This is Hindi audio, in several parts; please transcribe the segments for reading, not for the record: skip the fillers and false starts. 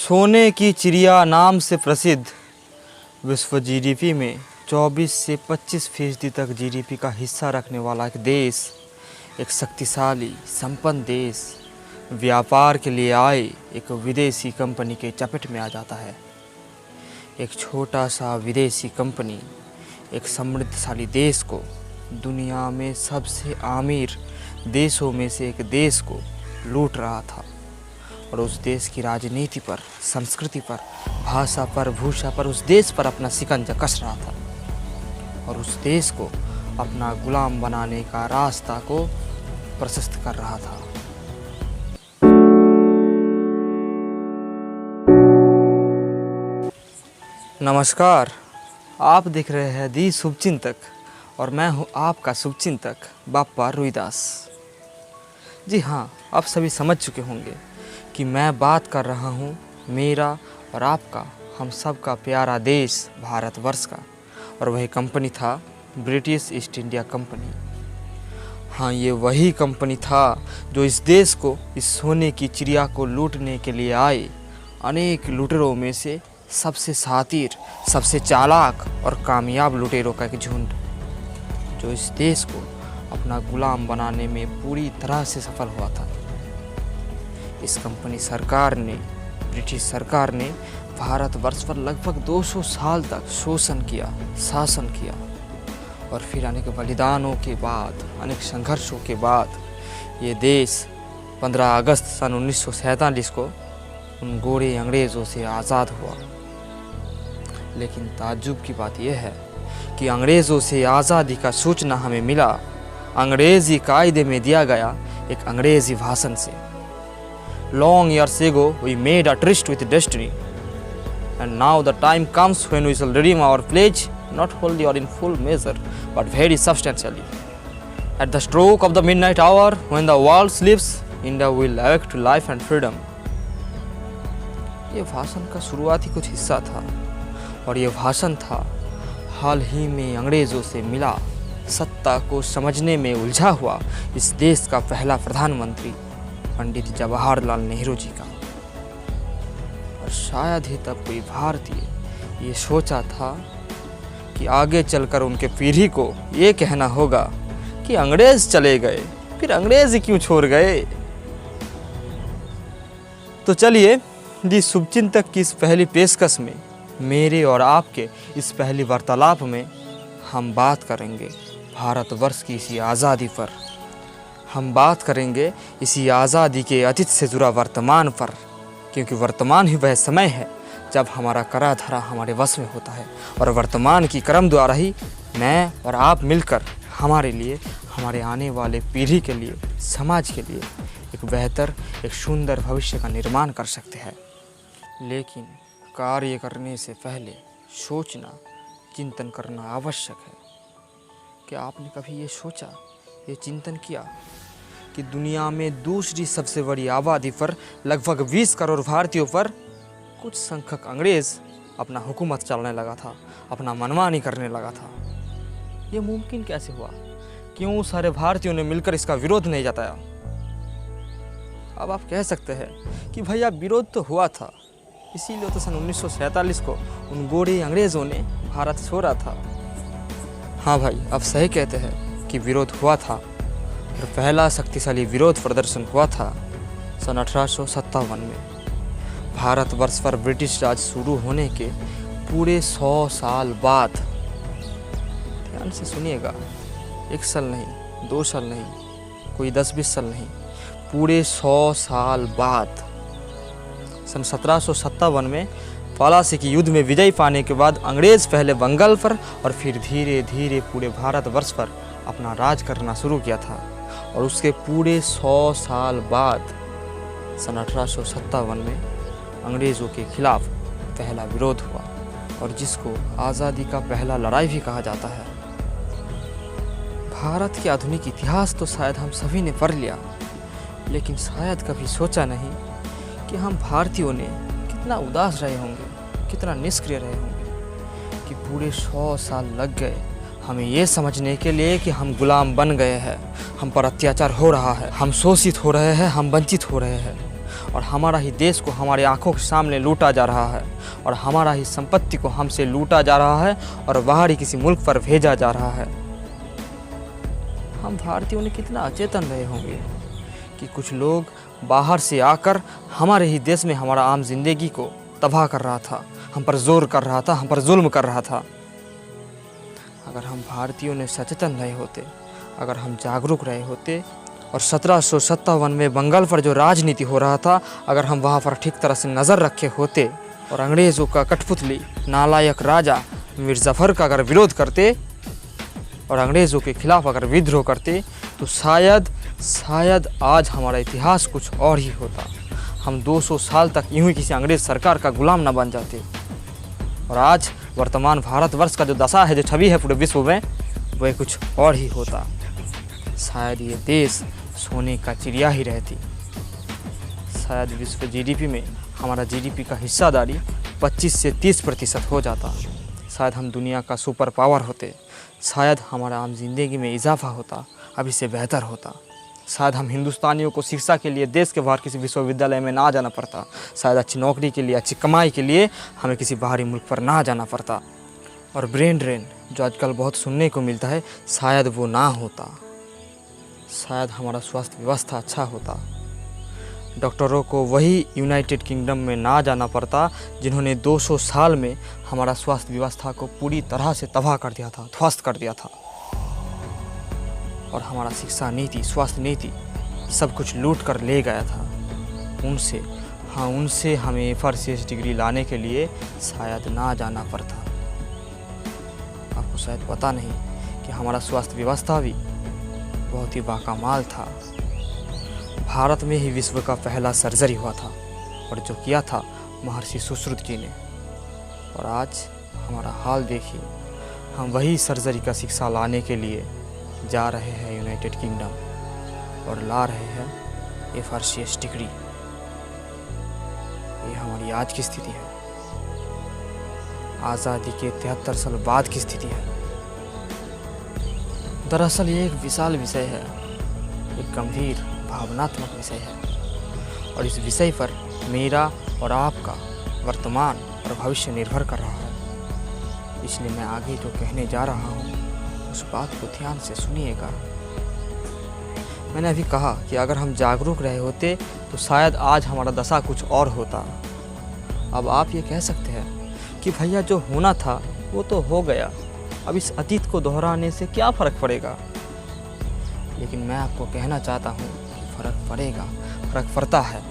सोने की चिड़िया नाम से प्रसिद्ध विश्व जीडीपी में 24 से 25% तक जीडीपी का हिस्सा रखने वाला एक देश, एक शक्तिशाली संपन्न देश व्यापार के लिए आए एक विदेशी कंपनी के चपेट में आ जाता है। एक छोटा सा विदेशी कंपनी एक समृद्धशाली देश को, दुनिया में सबसे अमीर देशों में से एक देश को लूट रहा था और उस देश की राजनीति पर, संस्कृति पर, भाषा पर, भूषा पर, उस देश पर अपना शिकंजा कस रहा था और उस देश को अपना गुलाम बनाने का रास्ता को प्रशस्त कर रहा था। नमस्कार, आप देख रहे हैं दी शुभचिंतक और मैं हूं आपका शुभचिंतक बाप्पा रुईदास। जी हाँ, आप सभी समझ चुके होंगे कि मैं बात कर रहा हूं मेरा और आपका, हम सब का प्यारा देश भारतवर्ष का, और वही कंपनी था ब्रिटिश ईस्ट इंडिया कंपनी। हाँ, ये वही कंपनी था जो इस देश को, इस सोने की चिड़िया को लूटने के लिए आए अनेक लुटेरों में से सबसे शातिर, सबसे चालाक और कामयाब लुटेरों का एक झुंड, जो इस देश को अपना गुलाम बनाने में पूरी तरह से सफल हुआ था। इस कंपनी सरकार ने, ब्रिटिश सरकार ने भारतवर्ष पर लगभग 200 साल तक शोषण किया, शासन किया और फिर अनेक बलिदानों के बाद, अनेक संघर्षों के बाद ये देश 15 अगस्त सन 1947 को उन गोरे अंग्रेज़ों से आज़ाद हुआ। लेकिन ताज्जुब की बात यह है कि अंग्रेज़ों से आज़ादी का सूचना हमें मिला अंग्रेज़ी कायदे में दिया गया एक अंग्रेज़ी भाषण से। Long years ago we made a tryst with destiny, and now the time comes when we shall redeem our pledge, not wholly or in full measure, but very substantially. At the stroke of the midnight hour, when the world sleeps, India will awake to life and freedom. ये भाषण का शुरुआती कुछ हिस्सा था और ये भाषण था हाल ही में अंग्रेज़ों से मिला, सत्ता को समझने में उलझा हुआ इस देश का पहला प्रधानमंत्री पंडित जवाहरलाल नेहरू जी का। और शायद ही तब कोई भारतीय ये सोचा था कि आगे चलकर उनके पीढ़ी को ये कहना होगा कि अंग्रेज़ चले गए, फिर अंग्रेज़ क्यों छोड़ गए। तो चलिए, दी शुभचिंतक की इस पहली पेशकश में, मेरे और आपके इस पहली वार्तालाप में हम बात करेंगे भारतवर्ष की इसी आज़ादी पर। हम बात करेंगे इसी आज़ादी के अतीत से जुड़ा वर्तमान पर, क्योंकि वर्तमान ही वह समय है जब हमारा करा धरा हमारे वश में होता है और वर्तमान की क्रम द्वारा ही मैं और आप मिलकर हमारे लिए, हमारे आने वाले पीढ़ी के लिए, समाज के लिए एक बेहतर, एक सुंदर भविष्य का निर्माण कर सकते हैं। लेकिन कार्य करने से पहले सोचना, चिंतन करना आवश्यक है। क्या आपने कभी ये सोचा, ये चिंतन किया कि दुनिया में दूसरी सबसे बड़ी आबादी पर लगभग 20 करोड़ भारतीयों पर कुछ संख्यक अंग्रेज़ अपना हुकूमत चलाने लगा था, अपना मनमानी करने लगा था। ये मुमकिन कैसे हुआ? क्यों सारे भारतीयों ने मिलकर इसका विरोध नहीं जताया? अब आप कह सकते हैं कि भैया विरोध तो हुआ था, इसीलिए तो सन 1947 को उन गोरे अंग्रेज़ों ने भारत छोड़ा था। हाँ भाई, आप सही कहते हैं कि विरोध हुआ था और पहला शक्तिशाली विरोध प्रदर्शन हुआ था सन 1857 में। भारतवर्ष पर ब्रिटिश राज शुरू होने के पूरे 100 साल बाद, ध्यान से सुनिएगा, 1 साल नहीं, 2 साल नहीं, कोई 10-20 साल नहीं, पूरे 100 साल बाद सन 1757 में पलासी की युद्ध में विजय पाने के बाद अंग्रेज़ पहले बंगाल पर और फिर धीरे धीरे पूरे भारतवर्ष पर अपना राज करना शुरू किया था। और उसके पूरे 100 साल बाद सन 1857 में अंग्रेज़ों के खिलाफ पहला विरोध हुआ और जिसको आज़ादी का पहला लड़ाई भी कहा जाता है। भारत के आधुनिक इतिहास तो शायद हम सभी ने पढ़ लिया, लेकिन शायद कभी सोचा नहीं कि हम भारतीयों ने कितना उदास रहे होंगे, कितना निष्क्रिय रहे होंगे कि पूरे 100 साल लग गए हमें ये समझने के लिए कि हम गुलाम बन गए हैं, हम पर अत्याचार हो रहा है, हम शोषित हो रहे हैं, हम वंचित हो रहे हैं और हमारा ही देश को हमारे आंखों के सामने लूटा जा रहा है और हमारा ही संपत्ति को हमसे लूटा जा रहा है और बाहरी किसी मुल्क पर भेजा जा रहा है। हम भारतीयों ने कितना अचेतन रहे होंगे कि कुछ लोग बाहर से आकर हमारे ही देश में हमारा आम जिंदगी को तबाह कर रहा था, हम पर जोर कर रहा था, हम पर जुल्म कर रहा था। अगर हम भारतीयों ने सचेतन रहे होते, अगर हम जागरूक रहे होते और 1757 में बंगाल पर जो राजनीति हो रहा था, अगर हम वहाँ पर ठीक तरह से नज़र रखे होते और अंग्रेज़ों का कठपुतली नालायक राजा मीर जफ़र का अगर विरोध करते और अंग्रेज़ों के खिलाफ अगर विद्रोह करते, तो शायद आज हमारा इतिहास कुछ और ही होता। हम 200 साल तक यूं ही किसी अंग्रेज़ सरकार का गुलाम न बन जाते और आज वर्तमान भारतवर्ष का जो दशा है, जो छवि है पूरे विश्व में, वह कुछ और ही होता। शायद ये देश सोने का चिड़िया ही रहती। शायद विश्व जीडीपी में हमारा जीडीपी का हिस्सादारी 25 से 30% हो जाता। शायद हम दुनिया का सुपर पावर होते। शायद हमारा आम जिंदगी में इजाफा होता, अभी से बेहतर होता। शायद हम हिंदुस्तानियों को शिक्षा के लिए देश के बाहर किसी विश्वविद्यालय में ना जाना पड़ता। शायद अच्छी नौकरी के लिए, अच्छी कमाई के लिए हमें किसी बाहरी मुल्क पर ना जाना पड़ता। और ब्रेन ड्रेन जो आजकल बहुत सुनने को मिलता है, शायद वो ना होता। शायद हमारा स्वास्थ्य व्यवस्था अच्छा होता। डॉक्टरों को वही यूनाइटेड किंगडम में ना जाना पड़ता जिन्होंने 200 साल में हमारा स्वास्थ्य व्यवस्था को पूरी तरह से तबाह कर दिया था, ध्वस्त कर दिया था। और हमारा शिक्षा नीति, स्वास्थ्य नीति सब कुछ लूट कर ले गया था उनसे हमें FRCS डिग्री लाने के लिए शायद ना जाना पड़ता। आपको शायद पता नहीं कि हमारा स्वास्थ्य व्यवस्था भी बहुत ही बाकमाल था। भारत में ही विश्व का पहला सर्जरी हुआ था और जो किया था महर्षि सुश्रुत जी ने। और आज हमारा हाल देखिए, हम वही सर्जरी का शिक्षा लाने के लिए जा रहे हैं यूनाइटेड किंगडम और ला रहे हैं FRCS डिग्री। ये हमारी आज की स्थिति है, आज़ादी के 73 साल बाद की स्थिति है। दरअसल ये एक विशाल विषय है, एक गंभीर भावनात्मक विषय है और इस विषय पर मेरा और आपका वर्तमान और भविष्य निर्भर कर रहा है। इसलिए मैं आगे जो कहने जा रहा हूँ उस बात को ध्यान से सुनिएगा। मैंने अभी कहा कि अगर हम जागरूक रहे होते तो शायद आज हमारा दशा कुछ और होता। अब आप ये कह सकते हैं कि भैया जो होना था वो तो हो गया, अब इस अतीत को दोहराने से क्या फ़र्क पड़ेगा। लेकिन मैं आपको कहना चाहता हूँ कि फ़र्क पड़ेगा, फ़र्क पड़ता है।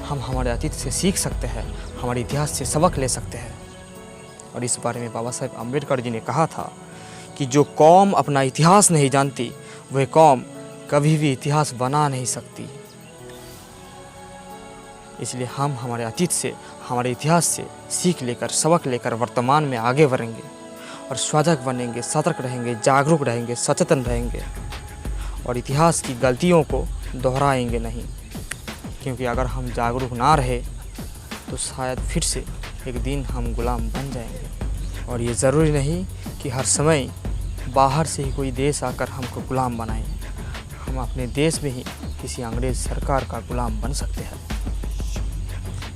हम हमारे अतीत से सीख सकते हैं, हमारे इतिहास से सबक ले सकते हैं। और इस बारे में बाबा साहेब अम्बेडकर जी ने कहा था कि जो कौम अपना इतिहास नहीं जानती वह कौम कभी भी इतिहास बना नहीं सकती। इसलिए हम हमारे अतीत से, हमारे इतिहास से सीख लेकर, सबक लेकर वर्तमान में आगे बढ़ेंगे और सजग बनेंगे, सतर्क रहेंगे, जागरूक रहेंगे, सचेतन रहेंगे और इतिहास की गलतियों को दोहराएंगे नहीं। क्योंकि अगर हम जागरूक ना रहे तो शायद फिर से एक दिन हम गुलाम बन जाएंगे। और ये ज़रूरी नहीं कि हर समय बाहर से ही कोई देश आकर हमको गुलाम बनाए। हम अपने देश में ही किसी अंग्रेज़ सरकार का गुलाम बन सकते हैं।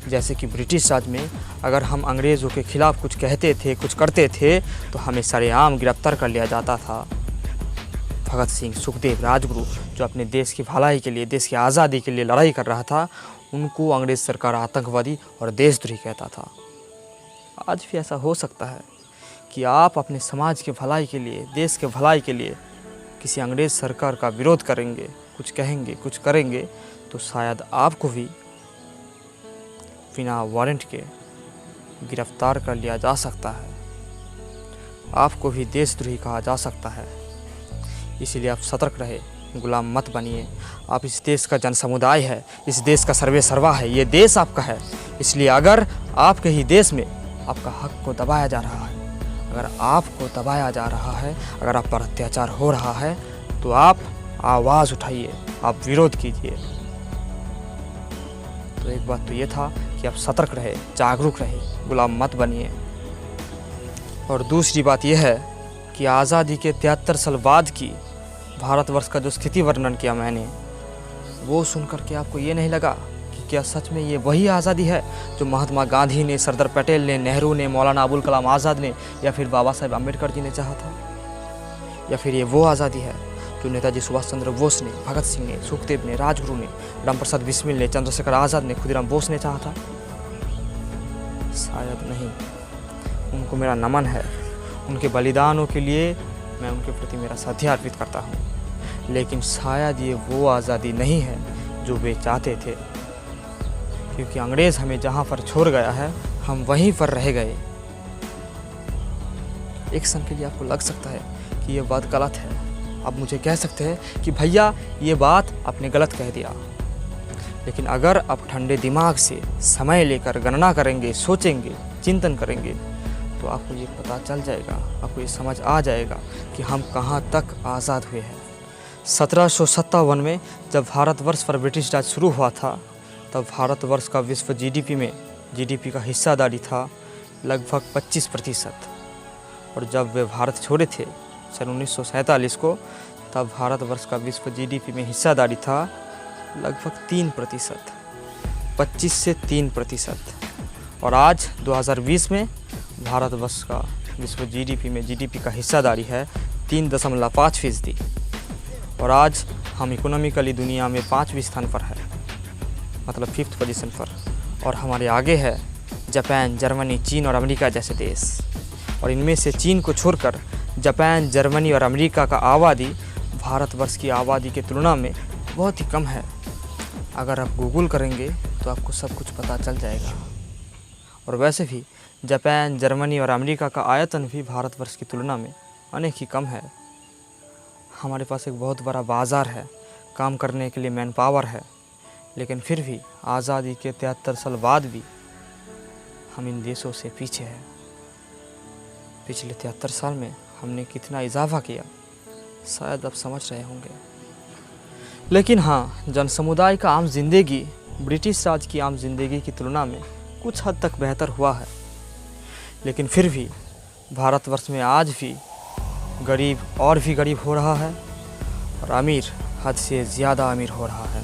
जैसे कि ब्रिटिश राज में अगर हम अंग्रेज़ों के ख़िलाफ़ कुछ कहते थे, कुछ करते थे तो हमें सरेआम गिरफ्तार कर लिया जाता था। भगत सिंह, सुखदेव, राजगुरु जो अपने देश की भलाई के लिए, देश की आज़ादी के लिए लड़ाई कर रहा था, उनको अंग्रेज़ सरकार आतंकवादी और देशद्रोही कहता था। आज भी ऐसा हो सकता है कि आप अपने समाज के भलाई के लिए, देश के भलाई के लिए किसी अंग्रेज़ सरकार का विरोध करेंगे, कुछ कहेंगे, कुछ करेंगे, तो शायद आपको भी बिना वारंट के गिरफ्तार कर लिया जा सकता है, आपको भी देशद्रोही कहा जा सकता है। इसलिए आप सतर्क रहे, गुलाम मत बनिए। आप इस देश का जन समुदाय है, इस देश का सर्वे सर्वा है, ये देश आपका है। इसलिए अगर आपके ही देश में आपका हक को दबाया जा रहा है, अगर आपको दबाया जा रहा है, अगर आप पर अत्याचार हो रहा है, तो आप आवाज़ उठाइए, आप विरोध कीजिए। तो एक बात तो ये था कि आप सतर्क रहे, जागरूक रहे, गुलाम मत बनिए। और दूसरी बात यह है कि आज़ादी के 73 साल बाद की भारतवर्ष का जो स्थिति वर्णन किया मैंने, वो सुनकर के आपको ये नहीं लगा कि कि क्या सच में ये वही आज़ादी है जो महात्मा गांधी ने, सरदार पटेल ने, नेहरू ने, मौलाना अबुल कलाम आज़ाद ने या फिर बाबा साहेब अम्बेडकर जी ने चाहा था? या फिर ये वो आज़ादी है जो नेताजी सुभाष चंद्र बोस ने, भगत सिंह ने, सुखदेव ने, राजगुरु ने, रामप्रसाद बिस्मिल ने, चंद्रशेखर आज़ाद ने, खुदीराम बोस ने चाहा था? शायद नहीं। उनको मेरा नमन है, उनके बलिदानों के लिए मैं उनके प्रति मेरा श्रद्धा अर्पित करता हूँ, लेकिन शायद ये वो आज़ादी नहीं है जो वे चाहते थे, क्योंकि अंग्रेज़ हमें जहाँ पर छोड़ गया है हम वहीं पर रह गए। एक क्षण के लिए आपको लग सकता है कि ये बात गलत है, आप मुझे कह सकते हैं कि भैया ये बात आपने गलत कह दिया, लेकिन अगर आप ठंडे दिमाग से समय लेकर गणना करेंगे, सोचेंगे, चिंतन करेंगे तो आपको ये पता चल जाएगा, आपको ये समझ आ जाएगा कि हम कहाँ तक आज़ाद हुए हैं। 1757 में जब भारतवर्ष पर ब्रिटिश राज शुरू हुआ था तब भारतवर्ष का विश्व जीडीपी का हिस्सादारी था लगभग 25%, और जब वे भारत छोड़े थे सन 1947 को तब भारतवर्ष का विश्व जीडीपी में हिस्सादारी था लगभग 3%, 25 से 3%। और आज 2020 में भारतवर्ष का विश्व जीडीपी का हिस्सादारी है 3.5%, और आज हम इकोनॉमिकली दुनिया में 5वें स्थान पर है, मतलब 5th पोजीशन पर, और हमारे आगे है जापान, जर्मनी, चीन और अमेरिका जैसे देश। और इनमें से चीन को छोड़कर जापान, जर्मनी और अमेरिका का आबादी भारतवर्ष की आबादी की तुलना में बहुत ही कम है। अगर आप गूगल करेंगे तो आपको सब कुछ पता चल जाएगा। और वैसे भी जापान, जर्मनी और अमेरिका का आयतन भी भारतवर्ष की तुलना में अनेक ही कम है। हमारे पास एक बहुत बड़ा बाज़ार है, काम करने के लिए मैन पावर है, लेकिन फिर भी आज़ादी के 73 साल बाद भी हम इन देशों से पीछे हैं। पिछले 73 साल में हमने कितना इजाफा किया शायद आप समझ रहे होंगे। लेकिन हाँ, जन समुदाय का आम जिंदगी ब्रिटिश राज की आम जिंदगी की तुलना में कुछ हद तक बेहतर हुआ है, लेकिन फिर भी भारतवर्ष में आज भी गरीब और भी गरीब हो रहा है और अमीर हद से ज़्यादा अमीर हो रहा है।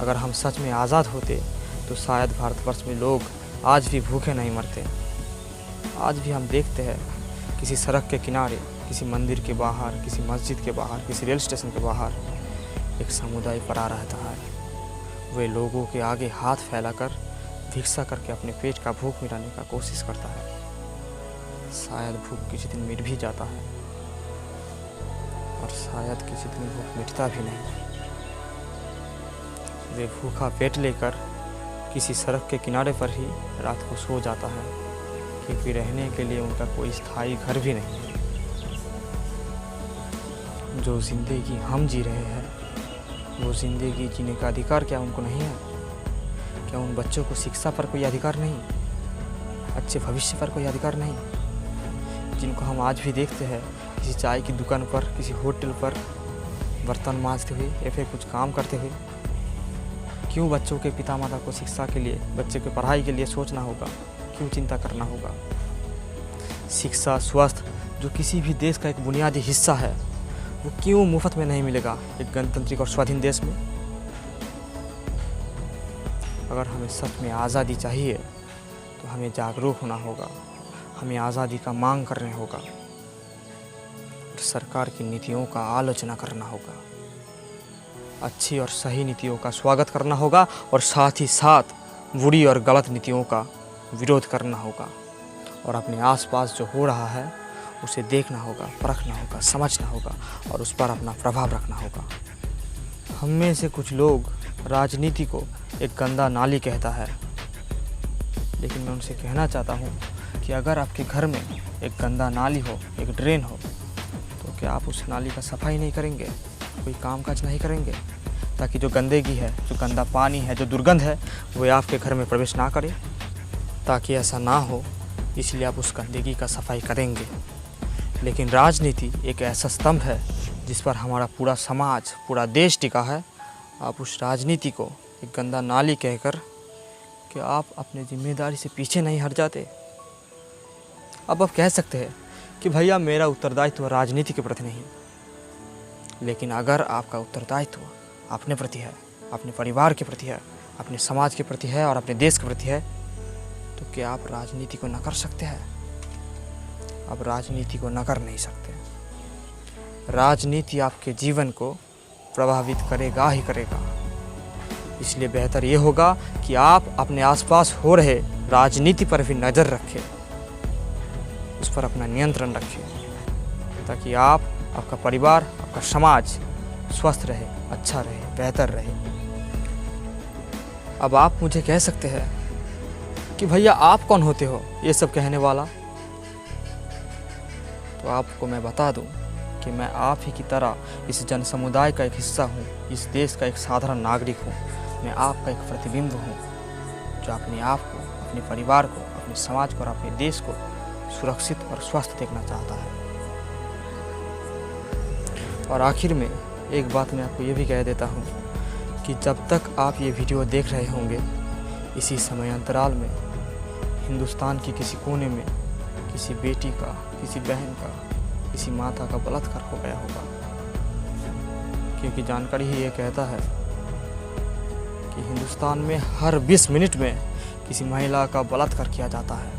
अगर हम सच में आज़ाद होते तो शायद भारतवर्ष में लोग आज भी भूखे नहीं मरते। आज भी हम देखते हैं किसी सड़क के किनारे, किसी मंदिर के बाहर, किसी मस्जिद के बाहर, किसी रेल स्टेशन के बाहर एक समुदाय पड़ा रहता है। वे लोगों के आगे हाथ फैलाकर भिक्षा करके अपने पेट का भूख मिटाने का कोशिश करता है। शायद भूख किसी दिन मिट भी जाता है और शायद किसी दिन भूख मिटता भी नहीं। वे भूखा पेट लेकर किसी सड़क के किनारे पर ही रात को सो जाता है, क्योंकि रहने के लिए उनका कोई स्थायी घर भी नहीं है। जो ज़िंदगी हम जी रहे हैं वो ज़िंदगी जीने का अधिकार क्या उनको नहीं है? क्या उन बच्चों को शिक्षा पर कोई अधिकार नहीं, अच्छे भविष्य पर कोई अधिकार नहीं, जिनको हम आज भी देखते हैं किसी चाय की दुकान पर, किसी होटल पर बर्तन मांजते हुए या फिर कुछ काम करते हुए? क्यों बच्चों के पिता माता को शिक्षा के लिए, बच्चे की पढ़ाई के लिए सोचना होगा? क्यों चिंता करना होगा? शिक्षा, स्वास्थ्य जो किसी भी देश का एक बुनियादी हिस्सा है वो क्यों मुफ्त में नहीं मिलेगा एक गणतांत्रिक और स्वाधीन देश में? अगर हमें सच में आज़ादी चाहिए तो हमें जागरूक होना होगा, हमें आज़ादी का मांग करने होगा, सरकार की नीतियों का आलोचना करना होगा, अच्छी और सही नीतियों का स्वागत करना होगा और साथ ही साथ बुरी और गलत नीतियों का विरोध करना होगा, और अपने आसपास जो हो रहा है उसे देखना होगा, परखना होगा, समझना होगा और उस पर अपना प्रभाव रखना होगा। हम में से कुछ लोग राजनीति को एक गंदा नाली कहता है, लेकिन मैं उनसे कहना चाहता हूँ कि अगर आपके घर में एक गंदा नाली हो, एक ड्रेन हो, तो क्या आप उस नाली का सफाई नहीं करेंगे, कोई काम काज नहीं करेंगे, ताकि जो गंदगी है, जो गंदा पानी है, जो दुर्गंध है वो आपके घर में प्रवेश ना करे? ताकि ऐसा ना हो इसलिए आप उस गंदगी का सफाई करेंगे। लेकिन राजनीति एक ऐसा स्तंभ है जिस पर हमारा पूरा समाज, पूरा देश टिका है। आप उस राजनीति को एक गंदा नाली कहकर कि आप अपनी जिम्मेदारी से पीछे नहीं हट जाते। अब आप कह सकते हैं कि भैया मेरा उत्तरदायित्व राजनीति के प्रति नहीं, लेकिन अगर आपका उत्तरदायित्व अपने प्रति है, अपने परिवार के प्रति है, अपने समाज के प्रति है और अपने देश के प्रति है, तो क्या आप राजनीति को न कर सकते हैं? आप राजनीति को न कर नहीं सकते। राजनीति आपके जीवन को प्रभावित करेगा ही करेगा। इसलिए बेहतर ये होगा कि आप अपने आसपास हो रहे राजनीति पर भी नज़र रखें, उस पर अपना नियंत्रण रखें, ताकि आप, आपका परिवार, आपका समाज स्वस्थ रहे, अच्छा रहे, बेहतर रहे। अब आप मुझे कह सकते हैं कि भैया आप कौन होते हो ये सब कहने वाला? तो आपको मैं बता दूं कि मैं आप ही की तरह इस जन समुदाय का एक हिस्सा हूँ, इस देश का एक साधारण नागरिक हूँ। मैं आपका एक प्रतिबिंब हूँ जो अपने आप को, अपने परिवार को, अपने समाज को और अपने देश को सुरक्षित और स्वस्थ देखना चाहता है। और आखिर में एक बात मैं आपको ये भी कह देता हूँ कि जब तक आप ये वीडियो देख रहे होंगे, इसी समय अंतराल में हिंदुस्तान की किसी कोने में किसी बेटी का, किसी बहन का, किसी माता का बलात्कार हो गया होगा। क्योंकि जानकारी ही ये कहता है कि हिंदुस्तान में हर 20 मिनट में किसी महिला का बलात्कार किया जाता है,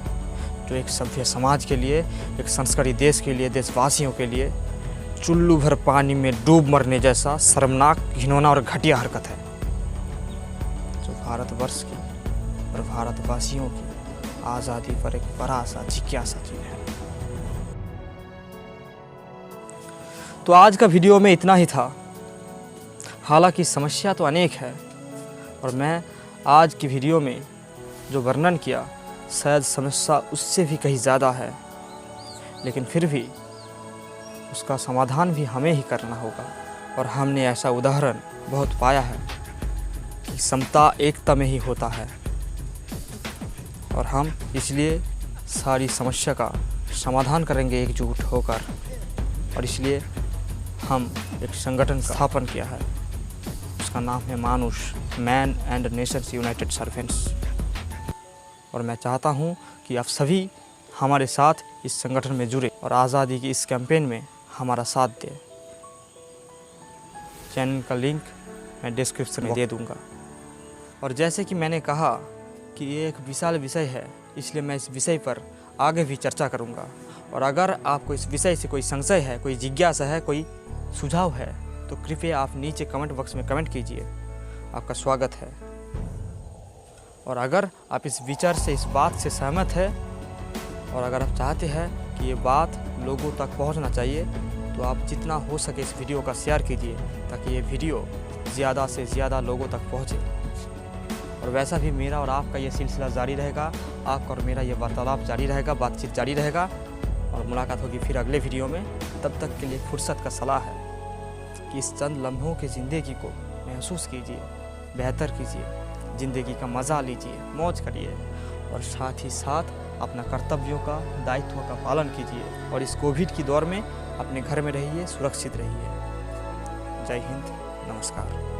जो एक सभ्य समाज के लिए, एक संस्कारी देश के लिए, देशवासियों के लिए चुल्लू भर पानी में डूब मरने जैसा शर्मनाक, घिनौना और घटिया हरकत है, जो भारतवर्ष की और भारतवासियों की आज़ादी पर एक बड़ा सा जिज्ञासा चिन्ह है। तो आज का वीडियो में इतना ही था। हालांकि समस्या तो अनेक है और मैं आज की वीडियो में जो वर्णन किया शायद समस्या उससे भी कहीं ज़्यादा है, लेकिन फिर भी उसका समाधान भी हमें ही करना होगा। और हमने ऐसा उदाहरण बहुत पाया है कि समता एकता में ही होता है, और हम इसलिए सारी समस्या का समाधान करेंगे एकजुट होकर। और इसलिए हम एक संगठन का स्थापन किया है, उसका नाम है मानुष, man and Nations United servants. और मैं चाहता हूं कि आप सभी हमारे साथ इस संगठन में जुड़े और आज़ादी की इस कैंपेन में हमारा साथ दें। चैनल का लिंक मैं डिस्क्रिप्शन में दे दूंगा। और जैसे कि मैंने कहा कि ये एक विशाल विषय है, इसलिए मैं इस विषय पर आगे भी चर्चा करूंगा। और अगर आपको इस विषय से कोई संशय है, कोई जिज्ञासा है, कोई सुझाव है, तो कृपया आप नीचे कमेंट बॉक्स में कमेंट कीजिए, आपका स्वागत है। और अगर आप इस विचार से, इस बात से सहमत है, और अगर आप चाहते हैं कि ये बात लोगों तक पहुंचना चाहिए, तो आप जितना हो सके इस वीडियो का शेयर कीजिए, ताकि ये वीडियो ज़्यादा से ज़्यादा लोगों तक पहुंचे। और वैसा भी मेरा और आपका ये सिलसिला जारी रहेगा, आपका और मेरा ये वार्तालाप जारी रहेगा, बातचीत जारी रहेगा, और मुलाकात होगी फिर अगले वीडियो में। तब तक के लिए फुर्सत का सलाह है कि इस चंद लम्हों की ज़िंदगी को महसूस कीजिए, बेहतर कीजिए, ज़िंदगी का मज़ा लीजिए, मौज करिए, और साथ ही साथ अपना कर्तव्यों का, दायित्व का पालन कीजिए। और इस कोविड की दौर में अपने घर में रहिए, सुरक्षित रहिए। जय हिंद, नमस्कार।